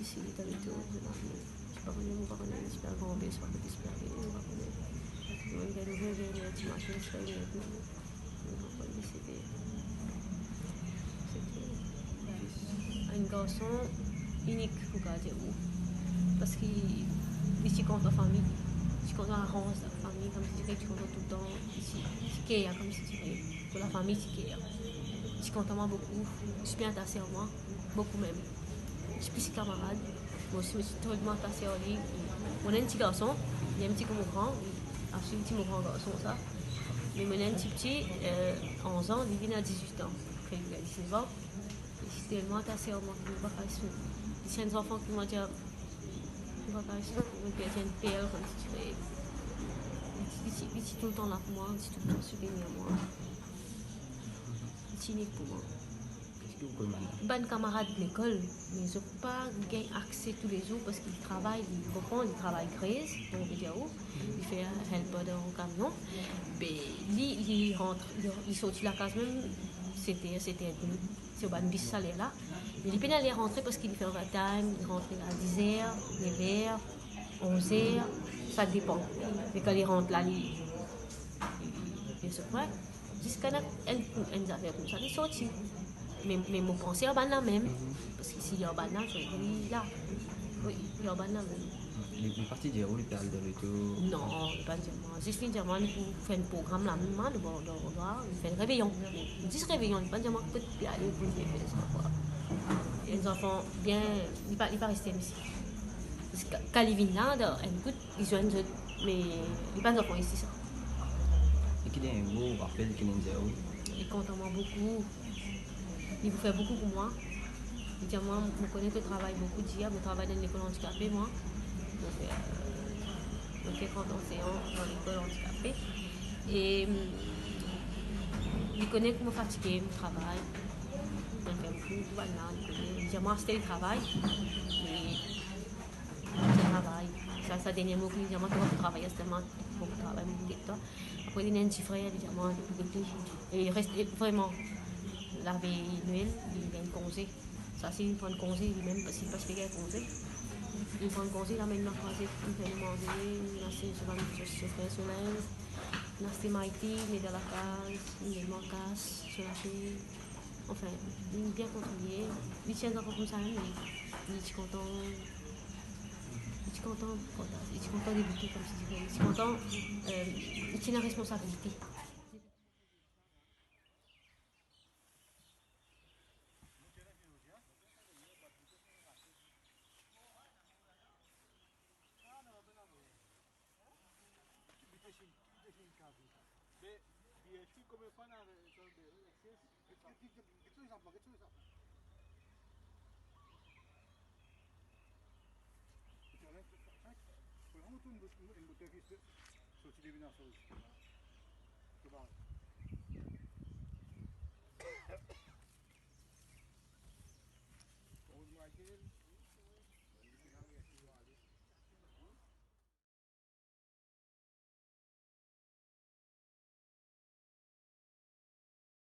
difficile avec tout. Je ne sais pas comment on va super grand bébé, soit super bébé, on va connaître. On va ouvrir les petits machines, je fais on va décider. C'était un garçon unique, pour dire où. Parce qu'il est content en famille. Je compte arrange la famille, comme si tu comptes tout le temps. Ici, comme si tu dirais, pour la famille, je compte moi beaucoup. Je suis bien attachée à moi, beaucoup même. Je suis plus camarade. Moi aussi, je suis totalement attachée à lui. On a un petit garçon, il est un petit comme mon grand, un petit mon grand garçon, ça. Mais mon petit, 11 ans, il vient à 18 ans. Après, il a 19 ans. Je suis tellement attachée à moi qu'il ne va pas faire. Il y a des enfants qui m'ont dit, il va pas faire, il va faire une perle, comme si tu dirais. Il est tout le temps là pour moi, il est tout le temps soutenir moi. Il est unique pour moi. Bonne camarade de l'école, mais je n'ai pas accès tous les jours parce qu'il travaille, il travaille grise, donc il fait helper dans le camion. Mais lui, il rentre, il sort de la case même, c'était c'est un bis salaire là. Mais il peine aller rentrer parce qu'il fait overtime, il rentre à 10h, 9h, 11h, ça dépend. Mais quand il rentre là, il se fait. Jusqu'à une affaire comme ça, il sortit. Mais mon pensée est la même. Parce que s'il y a un banane, je vais là. Oui, il y a un banane même. Les parties de où les perles de l'auto? Non, pas directement. Juste directement, pour faire un programme là, même, il fait un réveillon. Juste réveillon, il pas directement que tu aller pour faire ça. Il y a des enfants bien, il ne pas rester ici. Parce que quand ils viennent là, ils joignent, mais il n'y a pas d'enfants ici. Ça. Et qu'il y a un gros rappel qui nous dit où? Il compte en moi beaucoup. Il vous fait beaucoup pour moi. Moi, je connais que je travaille beaucoup d'hier, je travaille dans l'école handicapée, moi. Donc, je fais 30 enseignants dans l'école handicapée. Et il connaît que je suis fatiguée, je travaille. Donc, il connaît. Moi, c'était le travail. Mais c'est le travail. Ça dernier mot que je dis, moi, tu travailler, c'est tellement beaucoup de travail. Après, il y a un petit frère, il dit, moi, et il reste vraiment. La veille Noël, il y a un congé. Ça, c'est une fois un congé, même parce qu'il y a un congé. Une fois un congé, la même croisée, il fait manger, il a ses chauffeurs sur l'aise, il a ses maïtis, il est dans la case, il est en casse, sur la fille. Enfin, il est bien contrôlé. Il tient encore comme ça, mais il est content. Il est content, il est content d'éviter, comme si tu dis. Il est content, il tient la responsabilité.